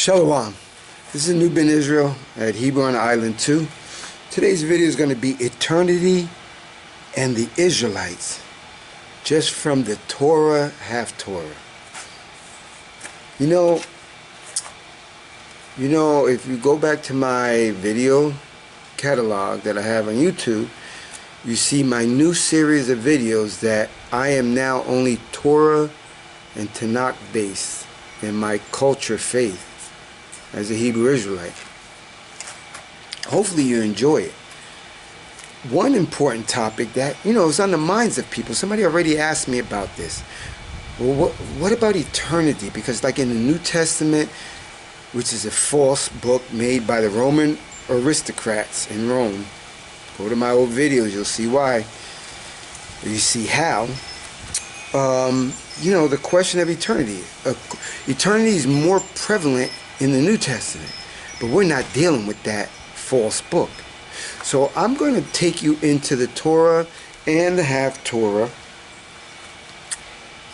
Shalom. This is Newbin Israel at Hebron Island 2. Today's video is going to be Eternity and the Israelites, just from the Torah, half Torah. You know, if you go back to my video catalog that I have on YouTube, you see my new series of videos that I am now only Torah and Tanakh based in my culture faith as a Hebrew Israelite. Hopefully you enjoy it. One important topic that, is on the minds of people. Somebody already asked me about this. Well, what about eternity? Because like in the New Testament, which is a false book made by the Roman aristocrats in Rome. Go to my old videos, you'll see why. You see how. The question of eternity. Eternity is more prevalent in the New Testament, but we're not dealing with that false book. So I'm going to take you into the Torah and the half Torah.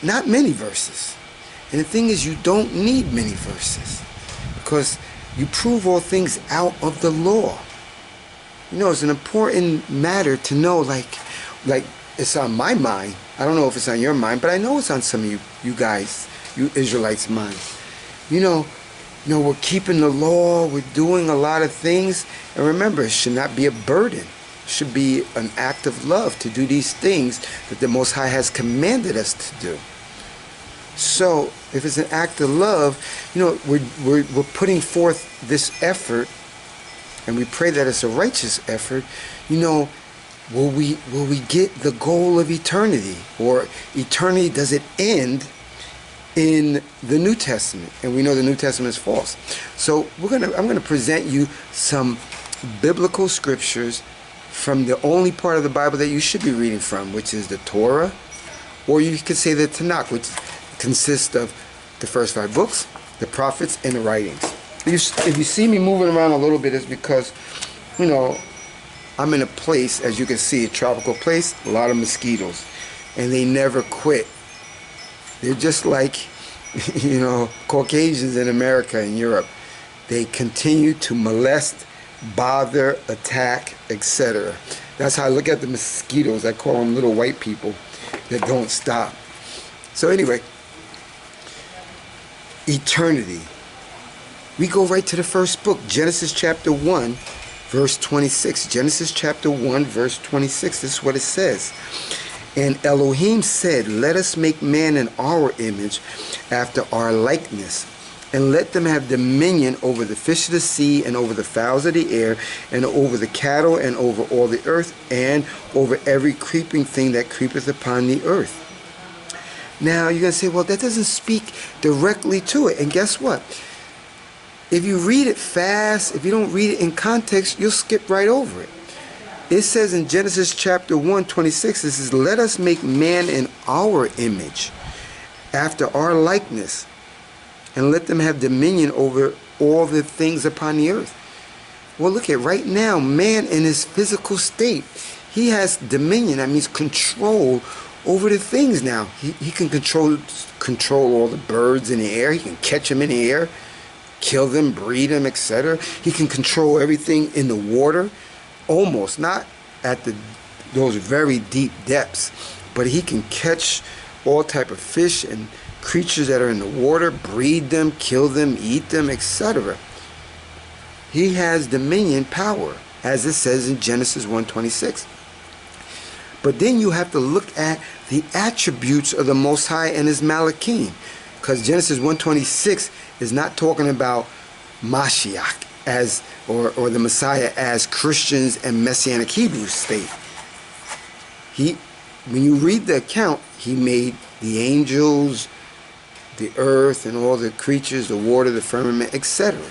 Not many verses. And the thing is, you don't need many verses, because you prove all things out of the law. It's an important matter to know, like it's on my mind. I don't know if it's on your mind, but I know it's on some of you guys, you Israelites' minds. We're keeping the law, we're doing a lot of things, and remember, it should not be a burden. It should be an act of love to do these things that the Most High has commanded us to do. So, if it's an act of love, we're putting forth this effort, and we pray that it's a righteous effort. Will we get the goal of eternity, or eternity, does it end in the New Testament? And we know the New Testament is false. So I'm gonna present you some biblical scriptures from the only part of the Bible that you should be reading from, which is the Torah, or you could say the Tanakh, which consists of the first 5 books, the prophets, and the writings. If you see me moving around a little bit, it's because, I'm in a place, as you can see, a tropical place, a lot of mosquitoes, and they never quit. They're just like, Caucasians in America and Europe. They continue to molest, bother, attack, etc. That's how I look at the mosquitoes. I call them little white people that don't stop. So anyway, eternity. We go right to the first book, Genesis chapter 1, verse 26. Genesis chapter 1, verse 26. This is what it says. And Elohim said, let us make man in our image, after our likeness, and let them have dominion over the fish of the sea, and over the fowls of the air, and over the cattle, and over all the earth, and over every creeping thing that creepeth upon the earth. Now you're going to say, well, that doesn't speak directly to it. And guess what? If you read it fast, if you don't read it in context, you'll skip right over it. It says in Genesis chapter 1, 26, it says, let us make man in our image, after our likeness, and let them have dominion over all the things upon the earth. Well, look at right now, man in his physical state, he has dominion. That means control over the things now. He can control all the birds in the air. He can catch them in the air, kill them, breed them, etc. He can control everything in the water. Almost, not at those very deep depths, but he can catch all type of fish and creatures that are in the water, breed them, kill them, eat them, etc. He has dominion power, as it says in Genesis 1:26. But then you have to look at the attributes of the Most High and His Malachim, because Genesis 1:26 is not talking about Mashiach or the Messiah as Christians and Messianic Hebrews state. When you read the account, He made the angels, the earth, and all the creatures, the water, the firmament, etc.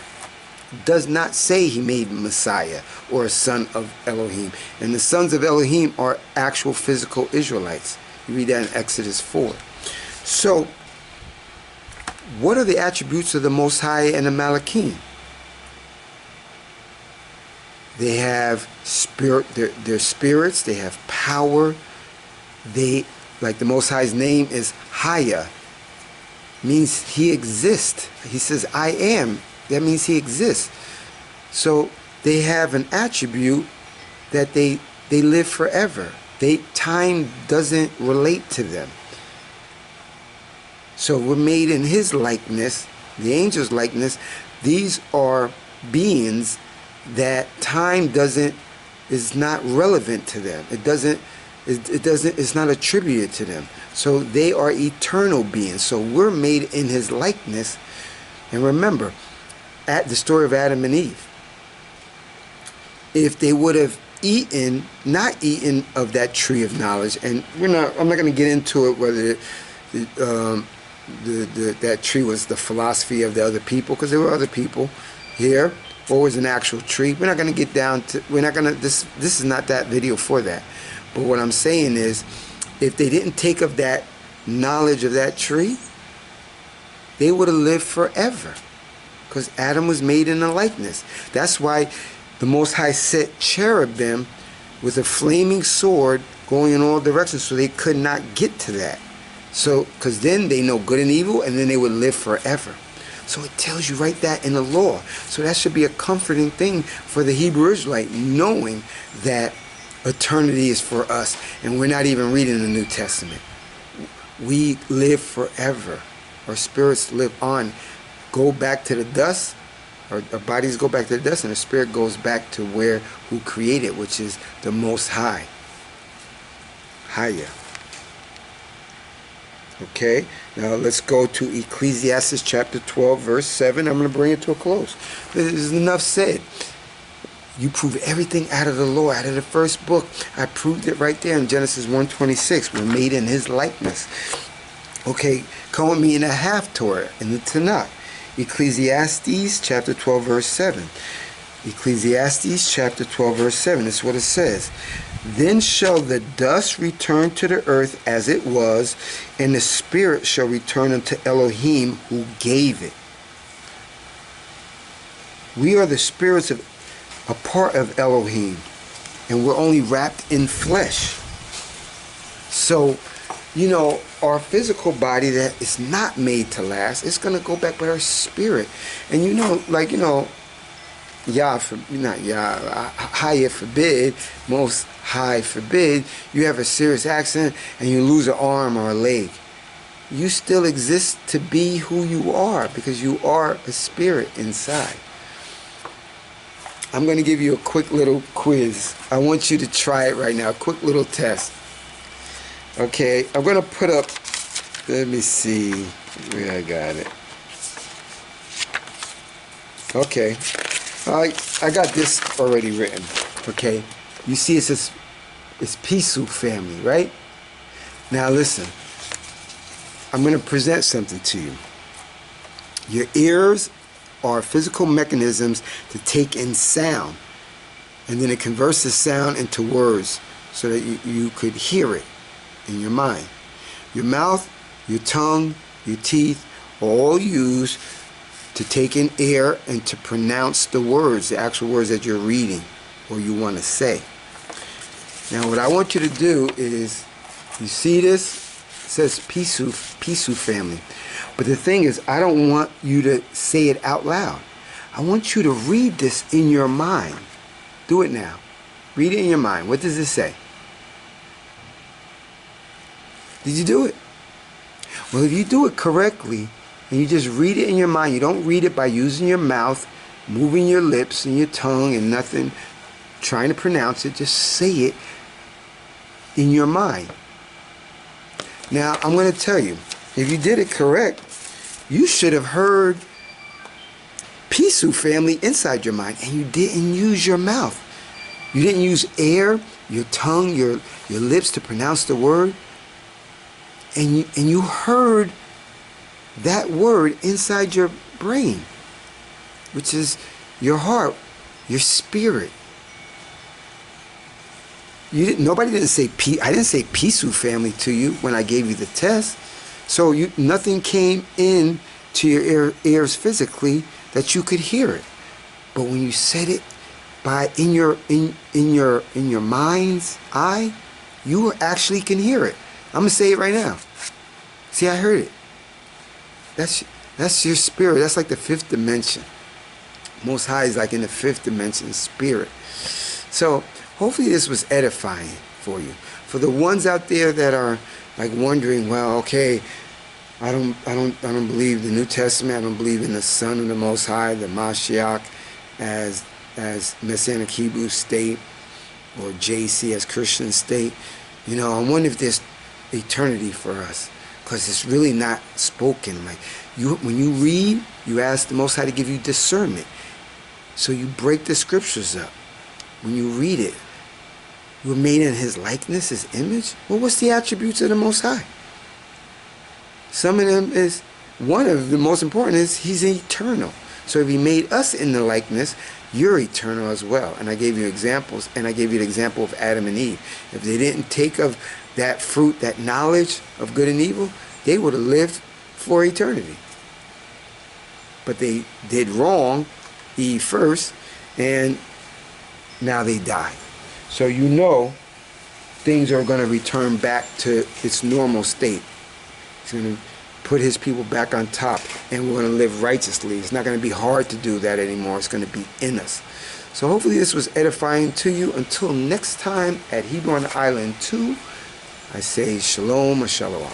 Does not say He made Messiah or a son of Elohim. And the sons of Elohim are actual physical Israelites. You read that in Exodus 4. So, what are the attributes of the Most High and the Malachim? They have spirit, they're spirits, they have power. Like the Most High's name is Haya, means He exists. He says, I am That means he exists. So they have an attribute that they live forever. Time doesn't relate to them. So we're made in his likeness, the angel's likeness. These are beings that time is not relevant to them. It's not attributed to them. So they are eternal beings. So we're made in his likeness. And remember, at the story of Adam and Eve, if they would have not eaten of that tree of knowledge, and I'm not going to get into it whether that tree was the philosophy of the other people, because there were other people here, or was an actual tree. We're not going to get down to, this is not that video for that. But what I'm saying is, if they didn't take of that knowledge of that tree, they would have lived forever, because Adam was made in a likeness. That's why the Most High set cherubim with a flaming sword going in all directions, so they could not get to that. So, because then they know good and evil, and then they would live forever. So it tells you right that in the law. So that should be a comforting thing for the Hebrew Israelite, knowing that eternity is for us, and we're not even reading the New Testament. We live forever. Our spirits live on, go back to the dust. Our bodies go back to the dust, and the spirit goes back to who created, which is the Most High. Higher. Okay, now let's go to Ecclesiastes chapter 12, verse 7. I'm going to bring it to a close. There's enough said. You prove everything out of the law, out of the first book. I proved it right there in Genesis 1:26. We're made in his likeness. Okay, come with me in a half Torah, in the Tanakh. Ecclesiastes chapter 12, verse 7. Ecclesiastes chapter 12, verse 7. That's what it says. Then shall the dust return to the earth as it was, and the spirit shall return unto Elohim who gave it. We are the spirits of a part of Elohim, and we're only wrapped in flesh. So, our physical body that is not made to last, it's going to go back with our spirit. And higher forbid, most high forbid, you have a serious accident and you lose an arm or a leg. You still exist to be who you are, because you are a spirit inside. I'm going to give you a quick little quiz. I want you to try it right now. A quick little test. Okay, I'm going to put up, let me see where I got it. Okay, I got this already written. Okay, you see it's I.S.U.P.K family, right? Now listen, I'm going to present something to you. Your ears are physical mechanisms to take in sound, and then it converts the sound into words so that you could hear it in your mind. Your mouth, your tongue, your teeth are all used to take in air and to pronounce the words, the actual words that you're reading or you want to say. Now what I want you to do is, you see this? It says I.S.U.P.K family. But the thing is, I don't want you to say it out loud. I want you to read this in your mind. Do it now. Read it in your mind. What does it say? Did you do it? Well, if you do it correctly, and you just read it in your mind, you don't read it by using your mouth, moving your lips and your tongue and nothing, trying to pronounce it, just say it in your mind. Now, I'm going to tell you, if you did it correct, you should have heard I.S.U.P.K family inside your mind, and you didn't use your mouth. You didn't use air, your tongue, your lips to pronounce the word. And you heard that word inside your brain, which is your heart, your spirit. Nobody didn't say I didn't say I.S.U.P.K family to you when I gave you the test. So nothing came in to your ears physically that you could hear it. But when you said it in your mind's eye, you actually can hear it. I'm gonna say it right now. See, I heard it. That's your spirit. That's like the fifth dimension. Most High is like in the fifth dimension, spirit. So hopefully this was edifying for you. For the ones out there that are like wondering, well, okay, I don't believe the New Testament. I don't believe in the Son of the Most High, the Mashiach, as Messianic Hebrew state, or JC as Christian state. You know, I wonder if there's eternity for us, because it's really not spoken. Like when you read, you ask the Most High to give you discernment, so you break the scriptures up. When you read it, you were made in His likeness, His image. Well, what's the attributes of the Most High? Some of them is, one of the most important is He's eternal. So if He made us in the likeness, you're eternal as well. And I gave you examples, and I gave you the example of Adam and Eve. If they didn't take of that fruit, that knowledge of good and evil, they would have lived for eternity. But they did wrong, Eve first, and now they die. So you know things are going to return back to its normal state. He's going to put His people back on top, and we're going to live righteously. It's not going to be hard to do that anymore. It's going to be in us. So hopefully this was edifying to you. Until next time at Hebrew on the Island 2, I say shalom or shalom.